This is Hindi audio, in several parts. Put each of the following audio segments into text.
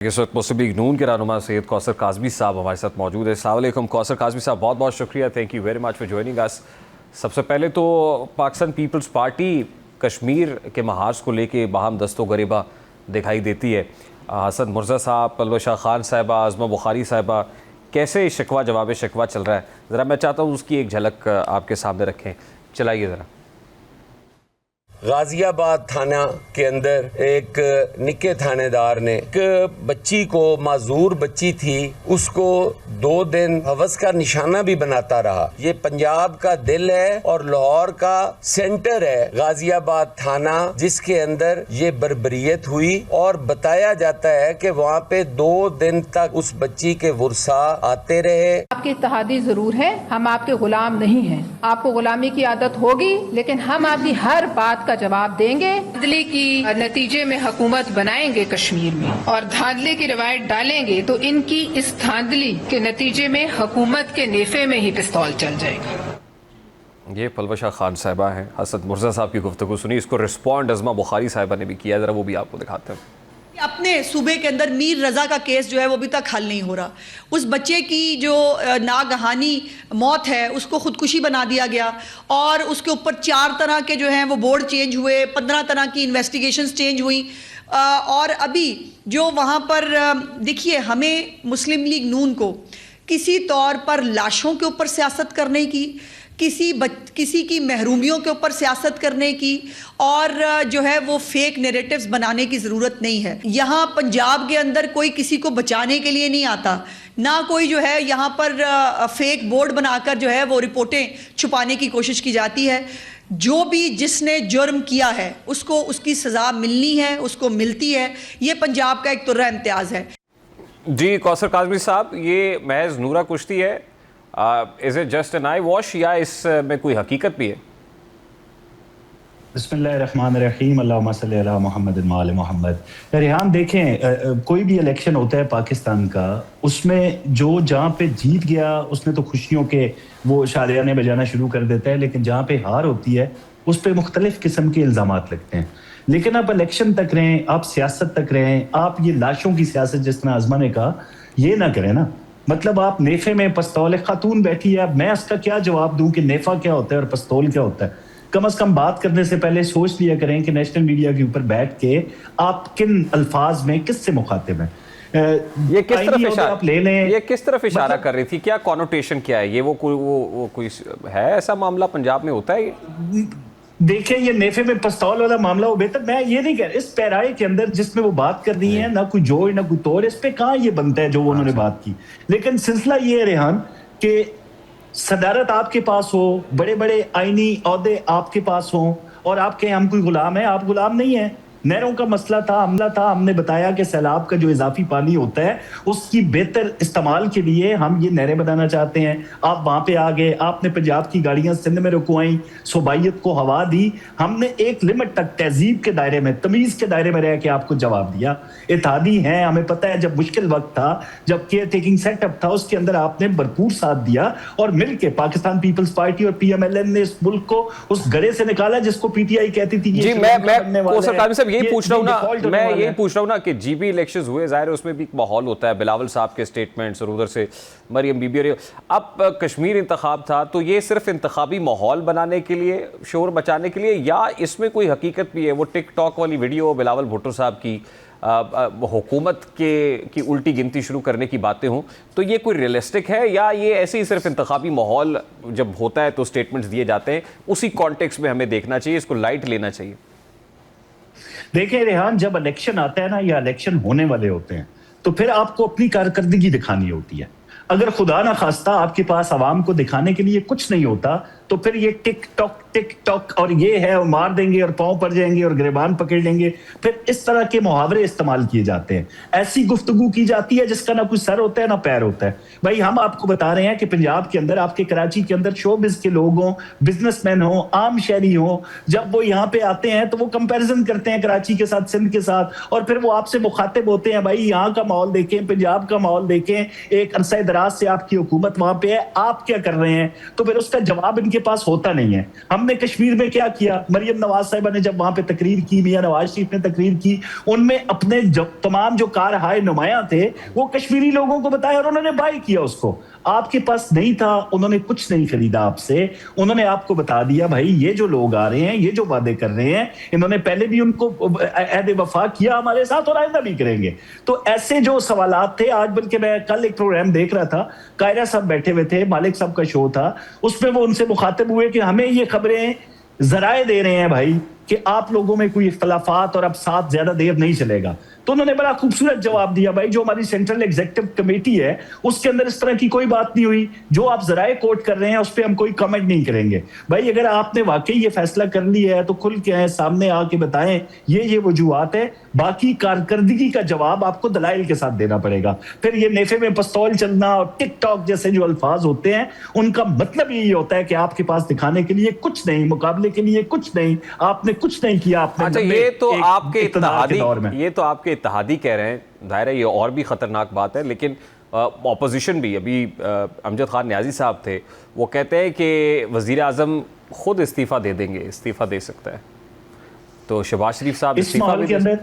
इस वक्त मुस्लिम लीग नून के रहनुमा सैयद कौसर काज़मी साहब हमारे साथ मौजूद है। अस्सलाम वालेकुम कौसर काज़मी साहब, बहुत बहुत शुक्रिया, thank you very much for joining us. सबसे पहले तो पाकिस्तान पीपल्स पार्टी कश्मीर के महाज को लेके बाहम दस्तो गरिबा दिखाई देती है। हसन मुर्जा साहब, पलवशा खान साहिबा, आज़मा बुखारी साहिबा, कैसे शिकवा जवाब शिकवा चल रहा है, ज़रा मैं चाहता हूँ उसकी एक झलक आपके सामने रखें, चलाइए ज़रा। गाजियाबाद थाना के अंदर एक निके थानेदार ने एक बच्ची को, माजूर बच्ची थी, उसको 2 दिन हवस का निशाना भी बनाता रहा। ये पंजाब का दिल है और लाहौर का सेंटर है गाजियाबाद थाना, जिसके अंदर ये बर्बरियत हुई और बताया जाता है कि वहाँ पे 2 दिन तक उस बच्ची के वुरसा आते रहे। आपके इत्तेहादी जरूर है, हम आपके गुलाम नहीं हैं। आपको गुलामी की आदत होगी, लेकिन हम आपकी हर बात का जवाब देंगे। धांधली की नतीजे में हुकूमत बनाएंगे कश्मीर में और धांधली की रवायत डालेंगे तो इनकी इस धांधली के नतीजे में हुकूमत के नेफे में ही पिस्तौल चल जाएगा। ये पलवशा खान साहिबा हैं। हसन मुर्जा साहब की गुफ्तगू सुनी, इसको रिस्पॉन्ड अज़मा बुखारी साहिबा ने भी किया, ज़रा वो भी आपको दिखाते हैं। अपने सूबे के अंदर मीर रजा का केस जो है वो अभी तक हल नहीं हो रहा। उस बच्चे की जो नागहानी मौत है उसको खुदकुशी बना दिया गया और उसके ऊपर 4 तरह के जो हैं वो बोर्ड चेंज हुए, 15 तरह की इन्वेस्टिगेशंस चेंज हुई। और अभी जो वहाँ पर देखिए, हमें मुस्लिम लीग नून को किसी तौर पर लाशों के ऊपर सियासत करने की, किसी की महरूमियों के ऊपर सियासत करने की और जो है वो फेक नैरेटिव्स बनाने की ज़रूरत नहीं है। यहाँ पंजाब के अंदर कोई किसी को बचाने के लिए नहीं आता, ना कोई जो है यहाँ पर फेक बोर्ड बनाकर जो है वो रिपोर्टें छुपाने की कोशिश की जाती है। जो भी जिसने जुर्म किया है उसको उसकी सज़ा मिलनी है, उसको मिलती है। ये पंजाब का एक तुर्रा इम्तियाज़ है। जी कौसर काज़मी साहब, ये महज नूरा कुश्ती है, is it just an I wash या इसमें कोई हकीकत भी है? बिस्मिल्लाहिर्रहमानिर्रहीम, अल्लाहुम्मा सल्ली अला मुहम्मद व आले मुहम्मद। रेहान, देखें, कोई भी इलेक्शन होता है पाकिस्तान का, उसमें जो जहाँ पे जीत गया उसने तो खुशियों के वो शादियाने बजाना शुरू कर देता है, लेकिन जहाँ पे हार होती है उस पर मुख्तलिफ किस्म के इल्ज़ामात लगते हैं। लेकिन आप इलेक्शन तक रहें, आप सियासत तक रहें, आप ये लाशों की सियासत जिस तरह आज़मा ने कहा, ये ना करें ना। मतलब आप नेफे में पस्तौल, एक खातून बैठी है, अब मैं उसका क्या जवाब दूं कि नेफा क्या होता है और पस्तौल क्या होता है? कम से कम बात करने से पहले सोच लिया करें कि नेशनल मीडिया के ऊपर बैठ के आप किन अल्फाज में किससे मुखातिब हैं। ये किस तरफ इशारा, आप ले लें, ये किस तरफ इशारा कर रही थी, क्या कॉनोटेशन क्या है? ये वो कोई है ऐसा मामला पंजाब में होता है? देखें, ये नेफे में पस्तौल वाला मामला हो बेहतर, मैं ये नहीं कह रहा, इस पैराए के अंदर जिसमें वो बात कर रही है, ना कोई जोड़ ना कोई तोड़, इस पे कहाँ ये बनता है जो उन्होंने बात की। लेकिन सिलसिला ये है रेहान कि सदारत आपके पास हो, बड़े बड़े आईनी ओहदे आपके पास हो और आपके हम कोई गुलाम है, आप गुलाम नहीं है। नहरों का मसला था, हमला था, हमने बताया कि सैलाब का जो इजाफी पानी होता है उसकी बेहतर इस्तेमाल के लिए हम ये नहरें बनाना चाहते हैं। आप वहाँ पे आ गए, आपने पंजाब की गाड़ियाँ सिंध में रुकवाई, सूबाइयत को हवा दी, हमने एक लिमिट तक तहजीब के दायरे में, तमीज़ के दायरे में रह के आपको जवाब दिया। इत्तेहादी हैं, हमें पता है जब मुश्किल वक्त था, जब केयर टेकिंग सेटअप था, उसके अंदर आपने भरपूर साथ दिया और मिल के पाकिस्तान पीपल्स पार्टी और PMLN ने इस मुल्क को उस गड़े से निकाला जिसको PTI कहती थी। जी, मैं यही पूछ रहा हूँ ना, मैं यही पूछ रहा हूँ ना कि GB इलेक्शंस हुए, जाहिर है उसमें भी एक माहौल होता है, बिलावल साहब के स्टेटमेंट्स और उधर से मरियम बीबी, और अब कश्मीर इंतखाब था, तो ये सिर्फ इंतखाबी माहौल बनाने के लिए, शोर बचाने के लिए, या इसमें कोई हकीकत भी है? वो टिकटॉक वाली वीडियो बिलावल भुट्टो साहब की हुकूमत की उल्टी गिनती शुरू करने की बातें हों, तो ये कोई रियलिस्टिक है या ये ऐसे ही सिर्फ इंतखाबी माहौल जब होता है तो स्टेटमेंट्स दिए जाते हैं, उसी कॉन्टेक्स्ट में हमें देखना चाहिए, इसको लाइट लेना चाहिए? देखिए रेहान, जब इलेक्शन आता है ना या इलेक्शन होने वाले होते हैं तो फिर आपको अपनी कारकर्दगी दिखानी होती है। अगर खुदा ना खास्ता आपके पास आवाम को दिखाने के लिए कुछ नहीं होता तो फिर ये टिक टॉक और ये है और मार देंगे और पांव पड़ जाएंगे और गिरबान पकड़ लेंगे, फिर इस तरह के मुहावरे इस्तेमाल किए जाते हैं। ऐसी गुफ्तगू की जाती है जिसका ना कोई सर होता है ना पैर होता है। भाई, हम आपको बता रहे हैं कि पंजाब के अंदर, आपके कराची के अंदर शोबिज़ के लोग हों, बिजनेसमैन हों, आम शहरी हों, जब वो यहाँ पे आते हैं तो वो कंपेरिजन करते हैं कराची के साथ, सिंध के साथ, और फिर वो आपसे मुखातिब होते हैं, भाई यहाँ का माहौल देखें, पंजाब का माहौल देखें, एक अरसा दराज से आपकी हुकूमत वहां पे है, आप क्या कर रहे हैं? तो फिर उसका जवाब इनके पास होता नहीं है। हमने कश्मीर में क्या किया, मरियम नवाज साहिबा ने जब वहां पे तकरीर की, मियां नवाज शरीफ ने तकरीर की, उनमें अपने तमाम जो कारहाय नुमाया थे वो कश्मीरी लोगों को बताया और उन्होंने बाय किया उसको। आपके पास नहीं था, उन्होंने कुछ नहीं खरीदा आपसे, उन्होंने आपको बता दिया भाई ये जो लोग आ रहे हैं, ये जो वादे कर रहे हैं, इन्होंने पहले भी उनको अहद वफा किया हमारे साथ और आइंदा भी करेंगे। तो ऐसे जो सवालात थे, आज बल्कि मैं कल एक प्रोग्राम देख रहा था, कायरा साहब बैठे हुए थे, मालिक साहब का शो था, उसमें वो उनसे मुखातिब हुए कि हमें ये खबरें जराए दे रहे हैं भाई कि आप लोगों में कोई इख्तलाफात और अब साथ ज्यादा देर नहीं चलेगा। तो उन्होंने बड़ा खूबसूरत जवाब दिया, भाई जो हमारी सेंट्रल एग्जीक्यूटिव कमेटी है उसके अंदर इस तरह की कोई बात नहीं हुई, जो आप जराए कोट कर रहे हैं उस पर हम कोई कमेंट नहीं करेंगे। भाई अगर आपने वाकई ये फैसला कर लिया है तो खुल के हैं सामने आके बताएं ये वजूहात है, बाकी कारकर्दगी का जवाब आपको दलाइल के साथ देना पड़ेगा। फिर ये नेफे में पिस्तौल चलना और टिकटॉक जैसे जो अल्फाज होते हैं उनका मतलब यही होता है कि आपके पास दिखाने के लिए कुछ नहीं, मुकाबले के लिए कुछ नहीं, आपने कुछ नहीं किया। आपने अच्छा, ये तो आपके आपके इत्तेहादी कह रहे हैं, जाहिर है ये और भी खतरनाक बात है, लेकिन ऑपोजिशन भी, अभी अमजद खान न्याजी साहब थे, वो कहते हैं कि वजीर आजम खुद इस्तीफा दे देंगे, इस्तीफा दे सकता है। तो शहबाज शरीफ साहब इस माहौल के अंदर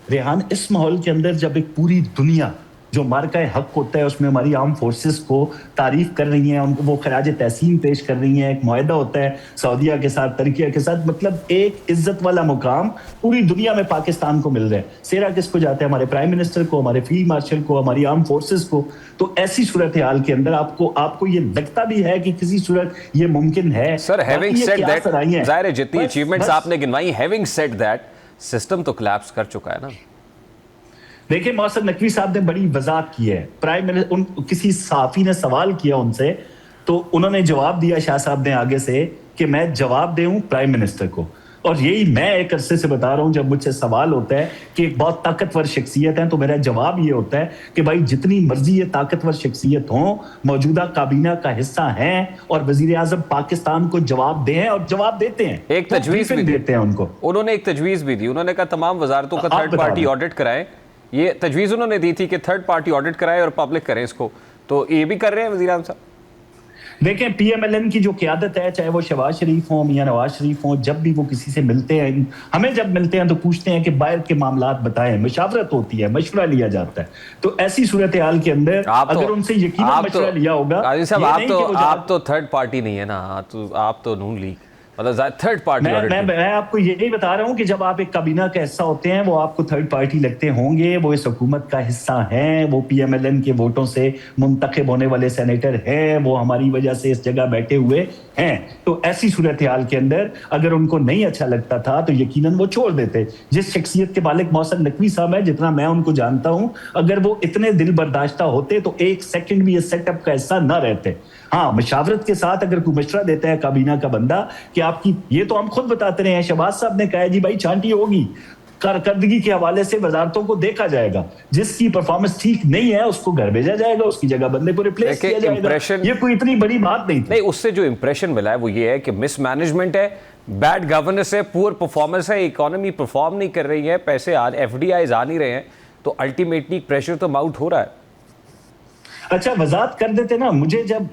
रेहान इस माहौल के अंदर जब एक पूरी दुनिया जो मार्का हक होता है उसमें हमारी आर्म फोर्सेस को तारीफ कर रही हैं, उनको वो खराज तहसीन पेश कर रही हैं, एक मुआहदा होता है सऊदीया के साथ, तुर्की के साथ, मतलब एक इज्जत वाला मुकाम पूरी दुनिया में पाकिस्तान को मिल रहा है। सेरा किसको जाता है? हमारे प्राइम मिनिस्टर को, हमारे फील्ड मार्शल को, हमारी आर्म फोर्सेस को। तो ऐसी सूरत हाल के अंदर आपको ये लगता भी है कि किसी सूरत ये मुमकिन है? सर, हैविंग सेड दैट, जाहिर है जितनी अचीवमेंट्स आपने गिनवाई, हैविंग सेड दैट, सिस्टम तो कोलैप्स कर चुका है ना। देखिए मौसम नकवी साहब ने बड़ी वजाहत की है। प्राइम मिनिस्टर, किसी सहाफी ने सवाल किया उनसे, तो उन्होंने जवाब दिया शाह साहब ने आगे से कि मैं जवाब दूं प्राइम मिनिस्टर को। और यही मैं एक अरसे से बता रहा हूं, जब मुझसे सवाल होता है कि एक बहुत ताकतवर शख्सियत है, तो मेरा जवाब ये होता है कि भाई जितनी मर्जी ये ताकतवर शख्सियत हो, मौजूदा काबीना का हिस्सा हैं और वजीर आजम पाकिस्तान को जवाब दें और जवाब देते हैं। एक तजवीज भी देते हैं उनको, उन्होंने एक तजवीज भी दी, उन्होंने कहा तमाम वजारतों का थर्ड पार्टी ऑडिट कराएं। ये तजवीज़ उन्होंने दी थी कि थर्ड पार्टी ऑडिट कराएं और पब्लिक करें इसको, तो ये भी कर रहे हैं वज़ीर आज़म साहब। देखें पीएमएलएन की जो क़यादत है, चाहे वो शहबाज शरीफ हो, मियां नवाज शरीफ हो, जब भी वो किसी से मिलते हैं, हमें जब मिलते हैं तो पूछते हैं कि बाहर के मामलात बताएं, मशावरत होती है, मशवरा लिया जाता है। तो ऐसी सूरत हाल के अंदर अगर उनसे यकीनन मशवरा लिया होगा, आप तो थर्ड पार्टी नहीं है ना, आप तो नून लीग, मतलब थर्ड पार्टी। मैं आपको यही बता रहा हूं कि जब आप एक काबीना का हिस्सा होते हैं वो आपको थर्ड पार्टी लगते होंगे, वो इस हुकूमत का हिस्सा हैं, वो पीएमएलएन के वोटों से मुंतखब होने वाले सेनेटर हैं, वो हमारी वजह से इस जगह बैठे हुए हैं। तो ऐसी सूरत हाल के अंदर अगर उनको नहीं अच्छा लगता था तो यकीनन वो छोड़ देते। जिस शख्सियत के मालिक मौसम नकवी साहब है, जितना मैं उनको जानता हूं, अगर वो इतने दिल बर्दाश्ता होते तो एक सेकंड भी इस सेटअप का हिस्सा न रहते। हाँ, मशावरत के साथ अगर कोई मशवरा देता है काबीना का बंदा कि आपकी, ये तो हम खुद बताते रहे हैं, शहबाज साहब ने कहा जी भाई छांटी होगी, कारकर्दगी के हवाले से वजारतों को देखा जाएगा, जिसकी परफॉर्मेंस ठीक नहीं है उसको घर भेजा जाएगा, उसकी जगह बंदे को रिप्लेस किया जाएगा। ये कोई इतनी बड़ी बात नहीं थी। नहीं, उससे जो इंप्रेशन मिला है वो ये है कि मिसमैनेजमेंट है, बैड गवर्नेंस है, पुअर परफॉर्मेंस है, इकोनॉमी परफॉर्म नहीं कर रही है, पैसे FDIs आ नहीं रहे हैं, तो अल्टीमेटली प्रेशर तो माउंट हो रहा है। अच्छा, वजात कर देते ना, मुझे जब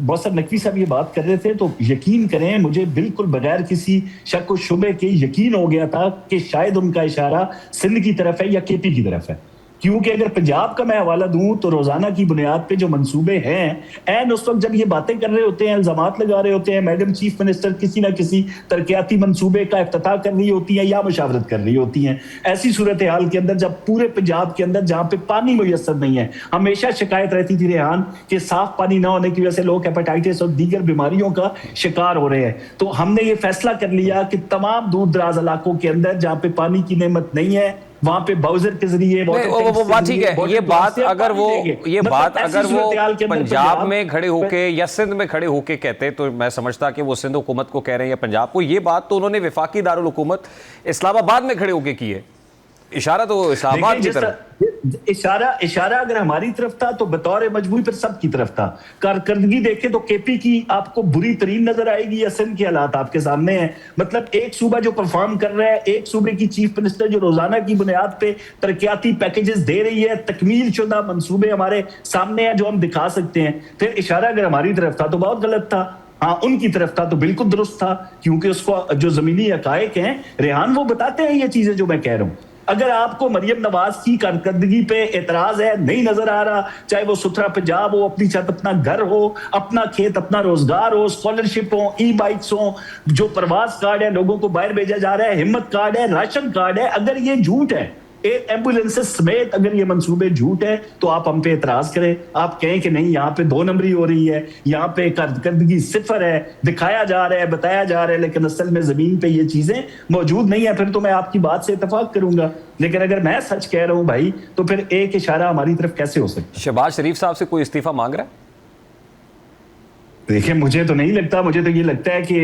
मौसम नकवी साहब ये बात कर रहे थे तो यकीन करें मुझे बिल्कुल बगैर किसी शक व शुबे के यकीन हो गया था कि शायद उनका इशारा सिंध की तरफ है या KP की तरफ है। क्योंकि अगर पंजाब का मैं हवाला दूं तो रोजाना की बुनियाद पे जो मंसूबे हैं, एंड उस वक्त जब ये बातें कर रहे होते हैं, इल्जामात लगा रहे होते हैं, मैडम चीफ मिनिस्टर किसी ना किसी तरक्याती मंसूबे का इफ्तिताह कर रही होती है या मुशावरत कर रही होती हैं। ऐसी सूरत हाल के अंदर जब पूरे पंजाब के अंदर जहां पे पानी मुयस्सर नहीं है, हमेशा शिकायत रहती थी रेहान कि साफ पानी ना होने की वजह से लोग हेपेटाइटिस और दीगर बीमारियों का शिकार हो रहे हैं। तो हमने ये फैसला कर लिया कि तमाम दूर दराज इलाकों के अंदर जहां पे पानी की नेमत नहीं है, वहां पे बाउजर के जरिए वो बात ठीक है। ये बात अगर वो पंजाब में खड़े होके या सिंध में खड़े होके कहते तो मैं समझता कि वो सिंध हुकूमत को कह रहे हैं या पंजाब को। ये बात तो उन्होंने वफाकी दारुल हुकूमत इस्लामाबाद में खड़े होके की है। इशारा तो इस्लामाबाद की तरफ, इशारा अगर हमारी तरफ था तो बतौर मजबूरी पर सबकी तरफ था। कारकर्दगी देखे तो KP की आपको बुरी तरीन नजर आएगी या सिंध के हालात आपके सामने हैं। मतलब एक सूबा जो परफॉर्म कर रहा है, एक सूबे की चीफ मिनिस्टर जो रोजाना की बुनियाद पे तरक्याती पैकेजेस दे रही है, तकमील शुदा मंसूबे हमारे सामने हैं जो हम दिखा सकते हैं। फिर इशारा अगर हमारी तरफ था तो बहुत गलत था। हाँ उनकी तरफ था तो बिल्कुल दुरुस्त था, क्योंकि उसको जो जमीनी हकायक हैं रेहान वो बताते हैं ये चीजें जो मैं कह रहा हूं। अगर आपको मरियम नवाज की कारकर्दगी पे एतराज है, नहीं नजर आ रहा, चाहे वो सुथरा पंजाब हो, अपनी छत अपना घर हो, अपना खेत अपना रोजगार हो, स्कॉलरशिप हो, ई बाइक्स हो, जो प्रवास कार्ड है लोगों को बाहर भेजा जा रहा है, हिम्मत कार्ड है, राशन कार्ड है, अगर ये झूठ है, एम्बुलेंसेस समेत अगर ये मंसूबे झूठ है तो आप हम पे एतराज करें। आप कहें कि नहीं यहाँ पे 2 नंबरी हो रही है, यहाँ पे कारकर्दगी सिफर है, दिखाया जा रहा है, बताया जा रहा है, लेकिन असल में जमीन पे ये चीजें मौजूद नहीं है, फिर तो मैं आपकी बात से इतफाक करूंगा। लेकिन अगर मैं सच कह रहा हूं भाई तो फिर एक इशारा हमारी तरफ कैसे हो सकता है? शहबाज शरीफ साहब से कोई इस्तीफा मांग रहा है? देखिए मुझे तो नहीं लगता, मुझे तो ये लगता है कि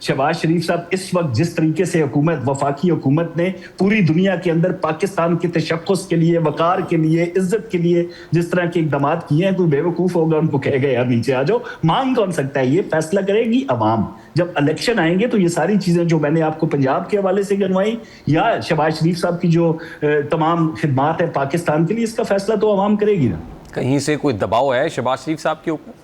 शहबाज शरीफ साहब इस वक्त जिस तरीके से हुकूमत, वफाकी हुकूमत ने पूरी दुनिया के अंदर पाकिस्तान के तशक्कुस के लिए, वकार के लिए, इज्जत के लिए जिस तरह के इकदाम किए हैं, कोई बेवकूफ होगा उनको कहेगा यार नीचे आ जाओ। मांग कौन सकता है? ये फैसला करेगी अवाम। जब इलेक्शन आएंगे तो ये सारी चीजें जो मैंने आपको पंजाब के हवाले से गिनवाई या शहबाज शरीफ साहब की जो तमाम खिदमात है पाकिस्तान के लिए, इसका फैसला तो अवाम करेगी ना। कहीं से कोई दबाव है शहबाज शरीफ साहब के ऊपर?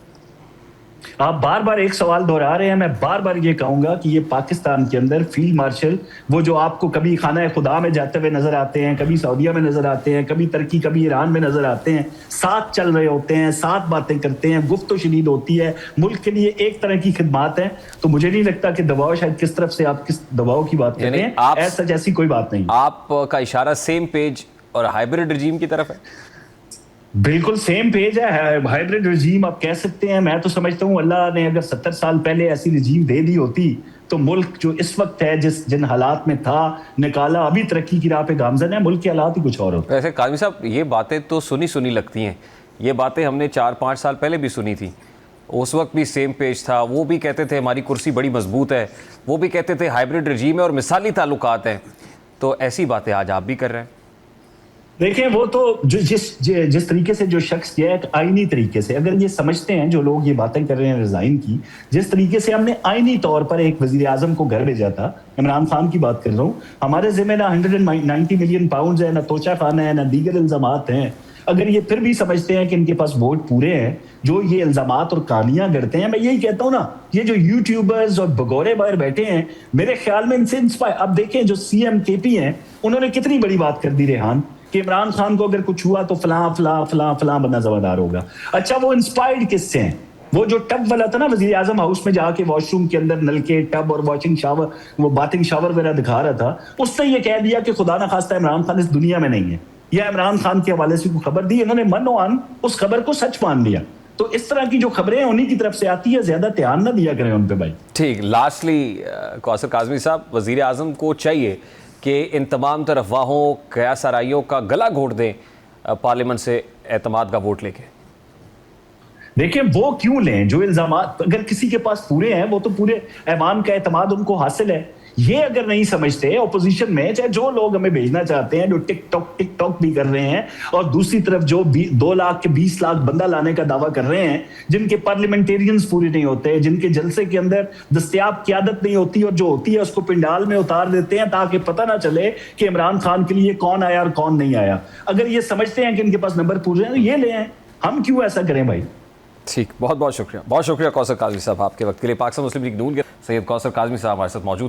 आप बार बार एक सवाल दोहरा रहे हैं। मैं बार बार ये कहूंगा कि ये पाकिस्तान के अंदर फील्ड मार्शल, वो जो आपको कभी खाना खुदा में जाते हुए नजर आते हैं, कभी सऊदीया में नजर आते हैं, कभी तुर्की, कभी ईरान में नजर आते हैं, साथ चल रहे होते हैं, साथ बातें करते हैं, गुफ्तगू शदीद होती है, मुल्क के लिए एक तरह की खिदमात है। तो मुझे नहीं लगता कि दबाव, शायद किस तरफ से आप किस दबाव की बात कर रहे हैं, ऐसा जैसी कोई बात नहीं। आपका इशारा सेम पेज और हाइब्रिड रजीम की तरफ है? बिल्कुल सेम पेज है, हाइब्रिड रजीम आप कह सकते हैं। मैं तो समझता हूँ अल्लाह ने अगर 70 साल पहले ऐसी रजीम दे दी होती तो मुल्क जो इस वक्त है, जिन हालात में था, निकाला, अभी तरक्की की राह पे गामजन है, मुल्क के हालात ही कुछ और होते। वैसे काज़मी साहब ये बातें तो सुनी सुनी लगती हैं, ये बातें हमने 4-5 साल पहले भी सुनी थी, उस वक्त भी सेम पेज था, वो भी कहते थे हमारी कुर्सी बड़ी मजबूत है, वो भी कहते थे हाइब्रिड रजीम है और मिसाली ताल्लुकात हैं। तो ऐसी बातें आज आप भी कर रहे हैं। देखें वो तो जिस तरीके से जो शख्स किया है, एक आईनी तरीके से, अगर ये समझते हैं जो लोग ये बातें कर रहे हैं रिजाइन की, जिस तरीके से हमने आईनी तौर पर एक वजीर आजम को घर भेजा था, इमरान खान की बात कर रहा हूँ, हमारे जिम्मे ना 190 मिलियन पाउंड है, ना तोशा खाना है, ना दीगर इल्जामात हैं। अगर ये फिर भी समझते हैं कि इनके पास वोट पूरे हैं, जो ये इल्जामात और कहानियां गढ़ते हैं, मैं यही कहता हूँ ना, ये जो यूट्यूबर्स और भगोरे बाहर बैठे हैं, मेरे ख्याल में इनसे इंस्पायर। अब देखें जो CM KP हैं, उन्होंने कितनी बड़ी बात कर दी रेहान कि इमरान खान को अगर कुछ हुआ तो फलां बंदा जवाबदार होगा। अच्छा वो इंस्पायर्ड किससे हैं? वो जो टब वाला था ना वजीर आजम हाउस में जाके वॉशरूम के अंदर नलके, टब और वॉशिंग शावर, वो बाथिंग शावर वगैरह दिखा रहा था, उसने ये कह दिया कि खुदा ना खास्ता इमरान खान इस दुनिया में नहीं है, या इमरान खान के हवाले से कोई खबर दी, इन्होंने मनोआन उस खबर को सच मान लिया। तो इस तरह की जो खबरें हैं उन्हीं की तरफ से आती है, ज्यादा ध्यान ना दिया करें उन पे भाई। ठीक, लास्टली कौसर काज़मी साहब, वजीर आजम को चाहिए कि इन तमाम तर अफवाहों, कयास आराइयों का गला घोट दें पार्लियामेंट से एतमाद का वोट लेके। देखिए वो क्यों लें जो इल्जामात अगर किसी के पास पूरे हैं, वो तो पूरे ऐवान का एतमाद उनको हासिल है। ये अगर नहीं समझते ऑपोजिशन में, चाहे जो लोग हमें भेजना चाहते हैं, जो टिकटॉक भी कर रहे हैं, और दूसरी तरफ जो 2 लाख के 20 लाख बंदा लाने का दावा कर रहे हैं, जिनके पार्लियामेंटेरियंस पूरे नहीं होते, जिनके जलसे के अंदर दस्तयाब क़यादत नहीं होती, और जो होती है उसको पिंडाल में उतार देते हैं ताकि पता ना चले कि इमरान खान के लिए कौन आया और कौन नहीं आया। अगर ये समझते हैं कि इनके पास नंबर पूरे हैं तो ये ले आए, हम क्यों ऐसा करें भाई। ठीक, बहुत बहुत शुक्रिया कौसर काज़मी साहब आपके वक्त के लिए। पाकिस्तान मुस्लिम लीग नून के सैयद कौसर काज़मी साहब हमारे साथ मौजूद।